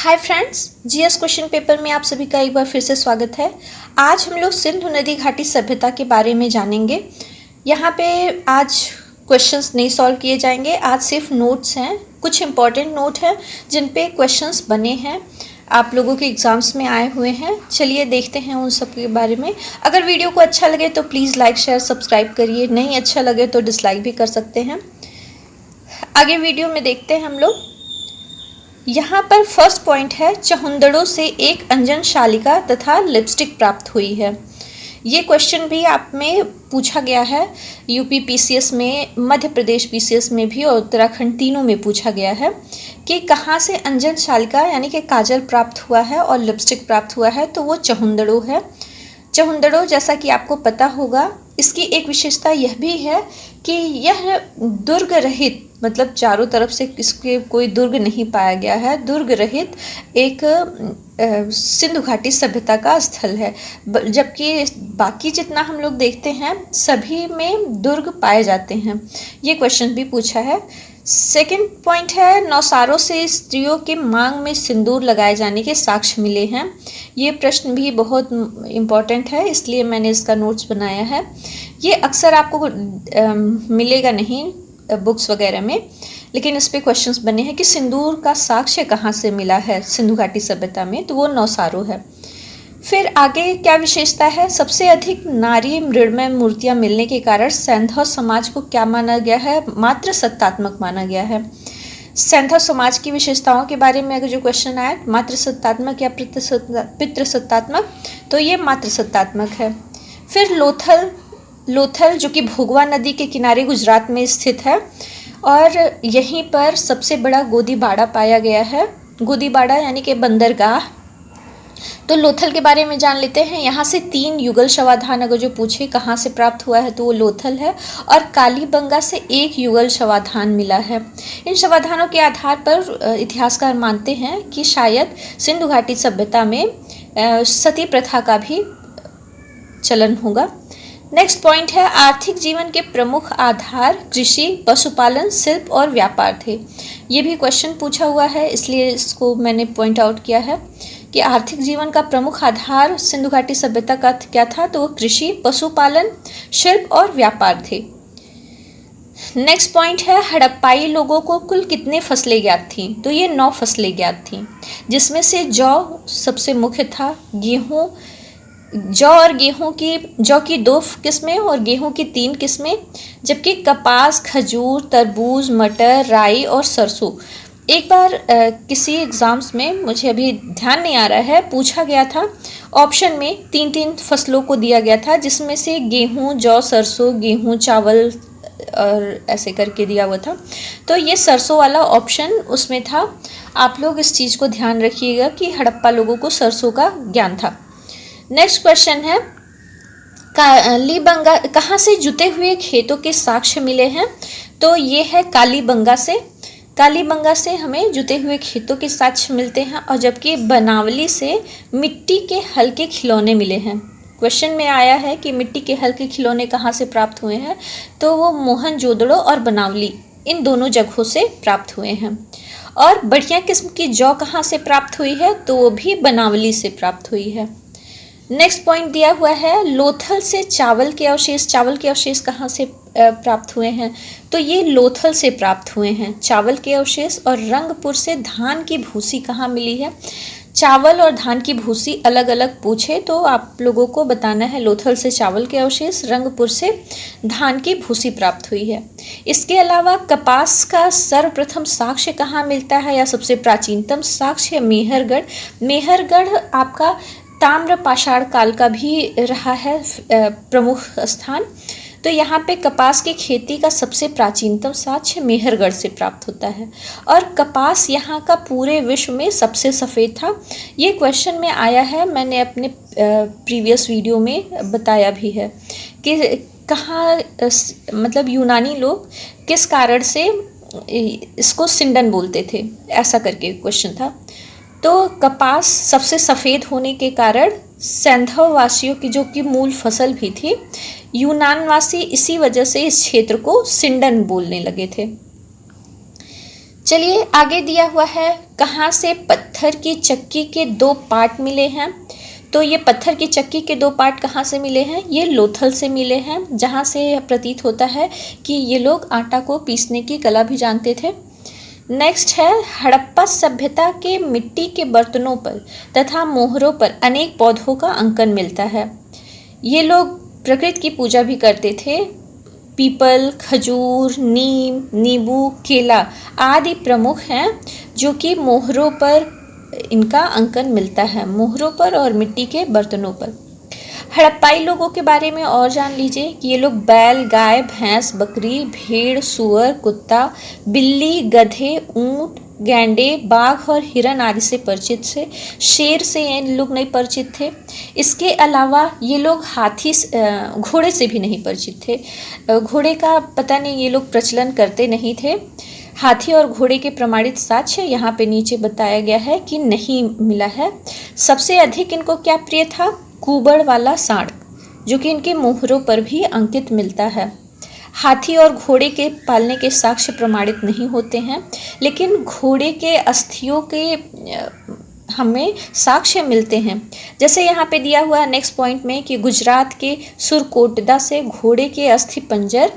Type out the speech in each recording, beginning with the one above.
Hi friends, GS question paper में आप सभी का एक बार फिर से स्वागत है। आज हम लोग सिंधु नदी घाटी सभ्यता के बारे में जानेंगे। यहाँ पे आज क्वेश्चंस नहीं सॉल्व किए जाएंगे, आज सिर्फ नोट्स हैं। कुछ इम्पॉर्टेंट नोट हैं जिन पे क्वेश्चंस बने हैं, आप लोगों के एग्ज़ाम्स में आए हुए हैं। चलिए देखते हैं उन सब के बारे में। अगर वीडियो को अच्छा लगे तो प्लीज़ लाइक शेयर सब्सक्राइब करिए, नहीं अच्छा लगे तो डिसलाइक भी कर सकते हैं। आगे वीडियो में देखते हैं हम लोग। यहाँ पर फर्स्ट पॉइंट है, चहुंदड़ों से एक अंजन शालिका तथा लिपस्टिक प्राप्त हुई है। ये क्वेश्चन भी आप में पूछा गया है, यूपी पीसीएस में, मध्य प्रदेश पीसीएस में भी और उत्तराखंड तीनों में पूछा गया है कि कहाँ से अंजन शालिका यानी कि काजल प्राप्त हुआ है और लिपस्टिक प्राप्त हुआ है। तो वो चहुंदड़ों है। चहुंदड़ों, जैसा कि आपको पता होगा, इसकी एक विशेषता यह भी है कि यह दुर्ग रहित, मतलब चारों तरफ से इसके कोई दुर्ग नहीं पाया गया है, दुर्ग रहित एक सिंधु घाटी सभ्यता का स्थल है। जबकि बाकी जितना हम लोग देखते हैं सभी में दुर्ग पाए जाते हैं। ये क्वेश्चन भी पूछा है। सेकंड पॉइंट है, नौसारों से स्त्रियों के मांग में सिंदूर लगाए जाने के साक्ष्य मिले हैं। ये प्रश्न भी बहुत इम्पॉर्टेंट है, इसलिए मैंने इसका नोट्स बनाया है। ये अक्सर आपको मिलेगा नहीं बुक्स वगैरह में, लेकिन इस पे क्वेश्चंस बने हैं कि सिंदूर का साक्ष्य कहाँ से मिला है सिंधु घाटी सभ्यता में, तो वो नौसारों है। फिर आगे क्या विशेषता है, सबसे अधिक नारी मृण्मय मूर्तियां मिलने के कारण सैंधव समाज को क्या माना गया है, मात्र सत्तात्मक माना गया है। सैंधव समाज की विशेषताओं के बारे में अगर जो क्वेश्चन आए, मात्र सत्तात्मक या पितृसत्तात्मक, तो ये मात्र सत्तात्मक है। फिर लोथल जो कि भोगवा नदी के किनारे गुजरात में स्थित है और यहीं पर सबसे बड़ा गोदीबाड़ा पाया गया है। गोदीबाड़ा यानी कि बंदरगाह। तो लोथल के बारे में जान लेते हैं। यहाँ से 3 युगल शवाधान अगर जो पूछे कहाँ से प्राप्त हुआ है तो वो लोथल है, और कालीबंगा से 1 युगल शवाधान मिला है। इन शवाधानों के आधार पर इतिहासकार मानते हैं कि शायद सिंधु घाटी सभ्यता में सती प्रथा का भी चलन होगा। नेक्स्ट पॉइंट है, आर्थिक जीवन के प्रमुख आधार कृषि, पशुपालन, शिल्प और व्यापार थे। ये भी क्वेश्चन पूछा हुआ है, इसलिए इसको मैंने पॉइंट आउट किया है कि आर्थिक जीवन का प्रमुख आधार सिंधु घाटी सभ्यता का क्या था, तो वो कृषि, पशुपालन, शिल्प और व्यापार थे। नेक्स्ट पॉइंट है, हड़प्पाई लोगों को कुल कितने फसलें ज्ञात थीं, तो ये 9 फसलें ज्ञात थीं, जिसमें से जौ सबसे मुख्य था, गेहूँ, जौ की 2 किस्में और गेहूं की 3 किस्में, जबकि कपास, खजूर, तरबूज, मटर, राई और सरसों। एक बार किसी एग्ज़ाम्स में, मुझे अभी ध्यान नहीं आ रहा है, पूछा गया था, ऑप्शन में 3-3 फसलों को दिया गया था, जिसमें से गेहूं, जौ, सरसों, गेहूं, चावल और ऐसे करके दिया हुआ था। तो ये सरसों वाला ऑप्शन उसमें था। आप लोग इस चीज़ को ध्यान रखिएगा कि हड़प्पा लोगों को सरसों का ज्ञान था। नेक्स्ट क्वेश्चन है, कालीबंगा कहाँ से जुते हुए खेतों के साक्ष्य मिले हैं, तो ये है कालीबंगा से। कालीबंगा से हमें जुते हुए खेतों के साक्ष्य मिलते हैं, और जबकि बनावली से मिट्टी के हल्के खिलौने मिले हैं। क्वेश्चन में आया है कि मिट्टी के हल्के खिलौने कहाँ से प्राप्त हुए हैं, तो वो मोहनजोदड़ो और बनावली, इन दोनों जगहों से प्राप्त हुए हैं। और बढ़िया किस्म की जौ कहाँ से प्राप्त हुई है, तो वो भी बनावली से प्राप्त हुई है। नेक्स्ट पॉइंट दिया हुआ है, लोथल से चावल के अवशेष कहाँ से प्राप्त हुए हैं, तो ये लोथल से प्राप्त हुए हैं चावल के अवशेष। और रंगपुर से धान की भूसी कहाँ मिली है, चावल और धान की भूसी अलग अलग पूछे तो आप लोगों को बताना है, लोथल से चावल के अवशेष, रंगपुर से धान की भूसी प्राप्त हुई है। इसके अलावा कपास का सर्वप्रथम साक्ष्य कहाँ मिलता है, या सबसे प्राचीनतम साक्ष्य मेहरगढ़ आपका ताम्र पाषाण काल का भी रहा है प्रमुख स्थान। तो यहाँ पे कपास की खेती का सबसे प्राचीनतम साक्ष्य मेहरगढ़ से प्राप्त होता है, और कपास यहाँ का पूरे विश्व में सबसे सफ़ेद था। ये क्वेश्चन में आया है, मैंने अपने प्रीवियस वीडियो में बताया भी है कि कहाँ, मतलब यूनानी लोग किस कारण से इसको सिंडन बोलते थे, ऐसा करके क्वेश्चन था। तो कपास सबसे सफ़ेद होने के कारण सैंधव वासियों की, जो कि मूल फसल भी थी, यूनानवासी इसी वजह से इस क्षेत्र को सिंडन बोलने लगे थे। चलिए आगे दिया हुआ है, कहाँ से पत्थर की चक्की के 2 पार्ट मिले हैं। तो ये पत्थर की चक्की के 2 पार्ट कहाँ से मिले हैं? ये लोथल से मिले हैं, जहाँ से प्रतीत होता है कि ये लोग आटा को पीसने की कला भी जानते थे। नेक्स्ट है, हड़प्पा सभ्यता के मिट्टी के बर्तनों पर तथा मोहरों पर अनेक पौधों का अंकन मिलता है। ये लोग प्रकृति की पूजा भी करते थे। पीपल, खजूर, नीम, नींबू, केला आदि प्रमुख हैं, जो कि मोहरों पर इनका अंकन मिलता है, मोहरों पर और मिट्टी के बर्तनों पर। हड़प्पाई लोगों के बारे में और जान लीजिए कि ये लोग बैल, गाय, भैंस, बकरी, भेड़, सूअर, कुत्ता, बिल्ली, गधे, ऊंट, गैंडे, बाघ और हिरन आदि से परिचित थे। शेर से ये लोग नहीं परिचित थे। इसके अलावा ये लोग घोड़े से भी नहीं परिचित थे। घोड़े का पता नहीं, ये लोग प्रचलन करते नहीं थे। हाथी और घोड़े के प्रमाणित साक्ष्य यहाँ पे नीचे बताया गया है कि नहीं मिला है। सबसे अधिक इनको क्या प्रिय था? कुबड़ वाला सांड, जो कि इनके मोहरों पर भी अंकित मिलता है। हाथी और घोड़े के पालने के साक्ष्य प्रमाणित नहीं होते हैं, लेकिन घोड़े के अस्थियों के हमें साक्ष्य मिलते हैं। जैसे यहाँ पे दिया हुआ नेक्स्ट पॉइंट में कि गुजरात के सुरकोटदा से घोड़े के अस्थि पंजर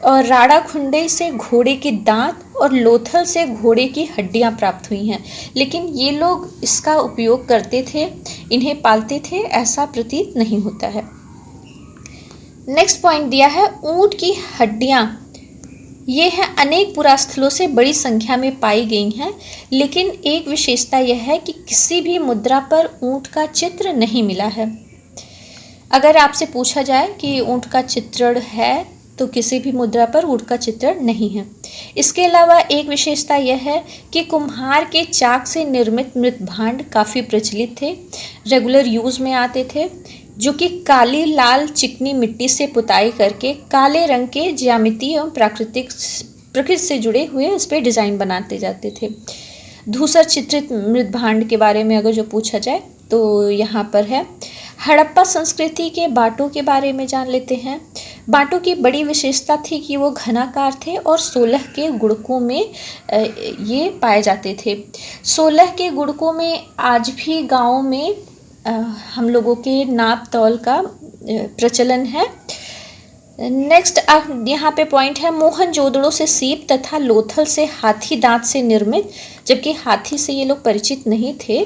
और राड़ाखुंडे से घोड़े के दांत और लोथल से घोड़े की हड्डियां प्राप्त हुई हैं, लेकिन ये लोग इसका उपयोग करते थे, इन्हें पालते थे, ऐसा प्रतीत नहीं होता है। नेक्स्ट पॉइंट दिया है, ऊंट की हड्डियां ये हैं अनेक पुरास्थलों से बड़ी संख्या में पाई गई हैं, लेकिन एक विशेषता यह है कि किसी भी मुद्रा पर ऊंट का चित्र नहीं मिला है। अगर आपसे पूछा जाए कि ऊंट का चित्रण है तो किसी भी मुद्रा पर ऊंट का चित्रण नहीं है। इसके अलावा एक विशेषता यह है कि कुम्हार के चाक से निर्मित मृत भांड काफ़ी प्रचलित थे, रेगुलर यूज़ में आते थे, जो कि काली लाल चिकनी मिट्टी से पुताई करके काले रंग के ज्यामिति एवं प्रकृति से जुड़े हुए इस पर डिज़ाइन बनाते जाते थे। धूसर चित्रित मृत भांड के बारे में अगर जो पूछा जाए तो यहाँ पर है। हड़प्पा संस्कृति के बाटों के बारे में जान लेते हैं। बाटों की बड़ी विशेषता थी कि वो घनाकार थे और 16 के गुणकों में ये पाए जाते थे। 16 के गुणकों में आज भी गाँव में हम लोगों के नाप तौल का प्रचलन है। नेक्स्ट यहाँ पे पॉइंट है, मोहनजोदड़ो से सीप तथा लोथल से हाथी दांत से निर्मित, जबकि हाथी से ये लोग परिचित नहीं थे,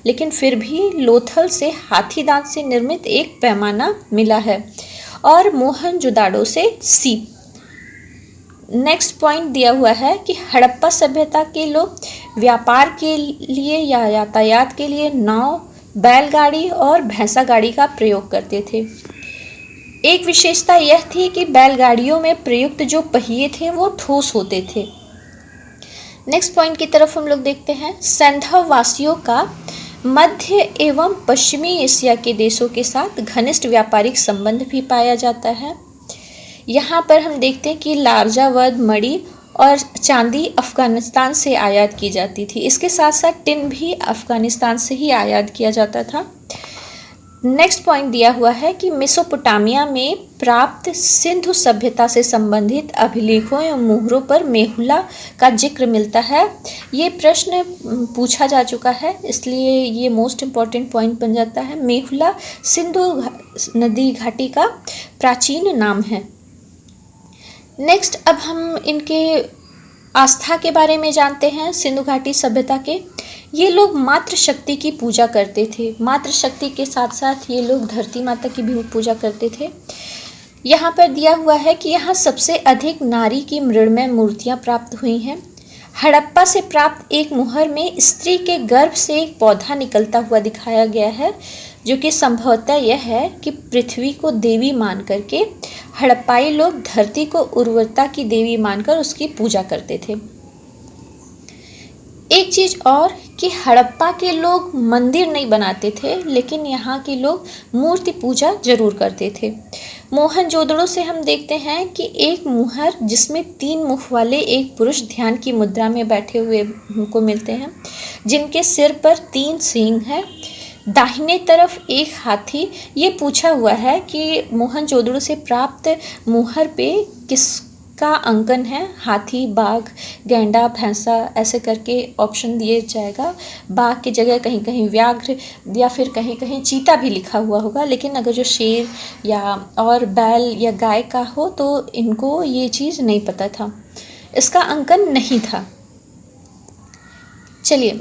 लेकिन फिर भी लोथल से हाथी दांत से निर्मित एक पैमाना मिला है, और मोहनजोदाड़ो से सीप। नेक्स्ट पॉइंट दिया हुआ है कि हड़प्पा सभ्यता के लोग व्यापार के लिए या यातायात के लिए नाव, बैलगाड़ी और भैंसा गाड़ी का प्रयोग करते थे। एक विशेषता यह थी कि बैलगाड़ियों में प्रयुक्त जो पहिए थे वो ठोस होते थे। नेक्स्ट पॉइंट की तरफ हम लोग देखते हैं, सैंधव वासियों का मध्य एवं पश्चिमी एशिया के देशों के साथ घनिष्ठ व्यापारिक संबंध भी पाया जाता है। यहाँ पर हम देखते हैं कि लार्जावद, मणि और चांदी अफ़गानिस्तान से आयात की जाती थी। इसके साथ साथ टिन भी अफ़गानिस्तान से ही आयात किया जाता था। नेक्स्ट पॉइंट दिया हुआ है कि मेसोपोटामिया में प्राप्त सिंधु सभ्यता से संबंधित अभिलेखों एवं मोहरों पर मेहुला का जिक्र मिलता है। ये प्रश्न पूछा जा चुका है, इसलिए ये मोस्ट इम्पॉर्टेंट पॉइंट बन जाता है। मेहुला सिंधु नदी घाटी का प्राचीन नाम है। नेक्स्ट अब हम इनके आस्था के बारे में जानते हैं। सिंधु घाटी सभ्यता के ये लोग मातृ शक्ति की पूजा करते थे। मातृ शक्ति के साथ साथ ये लोग धरती माता की भी पूजा करते थे। यहाँ पर दिया हुआ है कि यहाँ सबसे अधिक नारी की मृण्मय मूर्तियाँ प्राप्त हुई हैं। हड़प्पा से प्राप्त एक मुहर में स्त्री के गर्भ से एक पौधा निकलता हुआ दिखाया गया है, जो कि संभवतः यह है कि पृथ्वी को देवी मान करके हड़प्पाई लोग धरती को उर्वरता की देवी मानकर उसकी पूजा करते थे। एक चीज़ और कि हड़प्पा के लोग मंदिर नहीं बनाते थे, लेकिन यहाँ के लोग मूर्ति पूजा जरूर करते थे। मोहनजोदड़ो से हम देखते हैं कि एक मुहर जिसमें 3 मुख वाले एक पुरुष ध्यान की मुद्रा में बैठे हुए हमको मिलते हैं, जिनके सिर पर 3 सींग हैं, दाहिने तरफ एक हाथी। ये पूछा हुआ है कि मोहनजोदड़ो से प्राप्त मुहर पे किसका का अंकन है, हाथी, बाघ, गैंडा, भैंसा, ऐसे करके ऑप्शन दिए जाएगा। बाघ की जगह कहीं कहीं व्याघ्र या फिर कहीं कहीं चीता भी लिखा हुआ होगा, लेकिन अगर जो शेर या और बैल या गाय का हो तो इनको ये चीज़ नहीं पता था, इसका अंकन नहीं था। चलिए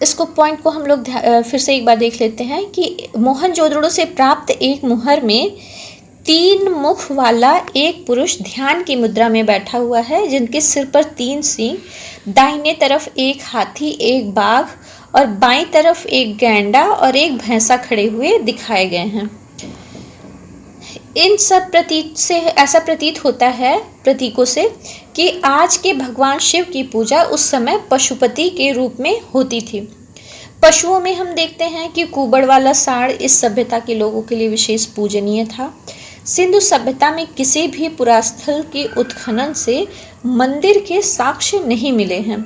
इसको पॉइंट को हम लोग फिर से एक बार देख लेते हैं कि मोहनजोदड़ो से प्राप्त एक मुहर में 3 मुख वाला एक पुरुष ध्यान की मुद्रा में बैठा हुआ है, जिनके सिर पर 3 सींग, दाहिने तरफ एक हाथी, एक बाघ और बाईं तरफ एक गैंडा और एक भैंसा खड़े हुए दिखाए गए हैं। इन सब प्रतीक से ऐसा प्रतीत होता है, प्रतीकों से, कि आज के भगवान शिव की पूजा उस समय पशुपति के रूप में होती थी। पशुओं में हम देखते हैं कि कुबड़ वाला सांड इस सभ्यता के लोगों के लिए विशेष पूजनीय था। सिंधु सभ्यता में किसी भी पुरास्थल के उत्खनन से मंदिर के साक्ष्य नहीं मिले हैं।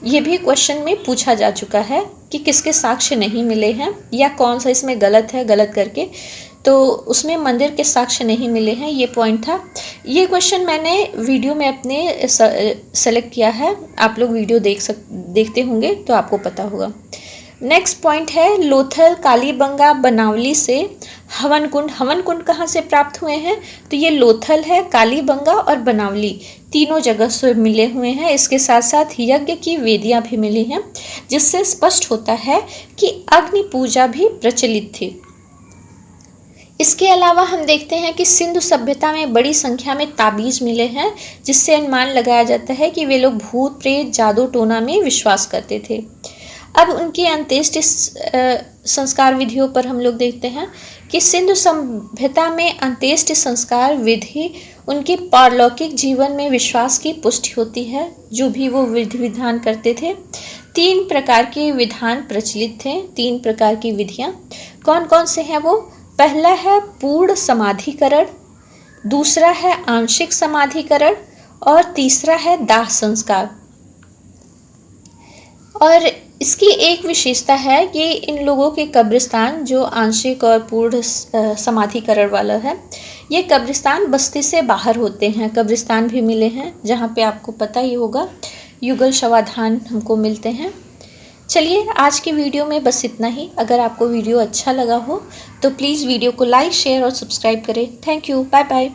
ये भी क्वेश्चन में पूछा जा चुका है कि किसके साक्ष्य नहीं मिले हैं या कौन सा इसमें गलत है, गलत करके, तो उसमें मंदिर के साक्ष्य नहीं मिले हैं, ये पॉइंट था। ये क्वेश्चन मैंने वीडियो में अपने सेलेक्ट किया है, आप लोग वीडियो देखते होंगे तो आपको पता होगा। नेक्स्ट पॉइंट है लोथल, कालीबंगा, बनावली से हवन कुंड। हवन कुंड कहाँ से प्राप्त हुए हैं? तो ये लोथल है, कालीबंगा और बनावली तीनों जगह से मिले हुए हैं। इसके साथ साथ यज्ञ की वेदियाँ भी मिली हैं, जिससे स्पष्ट होता है कि अग्नि पूजा भी प्रचलित थी। इसके अलावा हम देखते हैं कि सिंधु सभ्यता में बड़ी संख्या में ताबीज़ मिले हैं, जिससे अनुमान लगाया जाता है कि वे लोग भूत प्रेत, जादू टोना में विश्वास करते थे। अब उनकी अंत्येष्टि संस्कार विधियों पर हम लोग देखते हैं कि सिंधु सभ्यता में अंत्येष्टि संस्कार विधि उनके पारलौकिक जीवन में विश्वास की पुष्टि होती है, जो भी वो विधि विधान करते थे। 3 प्रकार के विधान प्रचलित थे, 3 प्रकार की विधियाँ। कौन कौन से हैं वो? पहला है पूर्ण समाधिकरण, दूसरा है आंशिक समाधिकरण और तीसरा है दाह संस्कार। और इसकी एक विशेषता है कि इन लोगों के कब्रिस्तान जो आंशिक और पूर्ण समाधिकरण वाला है, ये कब्रिस्तान बस्ती से बाहर होते हैं। कब्रिस्तान भी मिले हैं जहाँ पे आपको पता ही होगा युगल शवाधान हमको मिलते हैं। चलिए आज की वीडियो में बस इतना ही। अगर आपको वीडियो अच्छा लगा हो तो प्लीज़ वीडियो को लाइक, शेयर और सब्सक्राइब करें। Thank you, bye bye.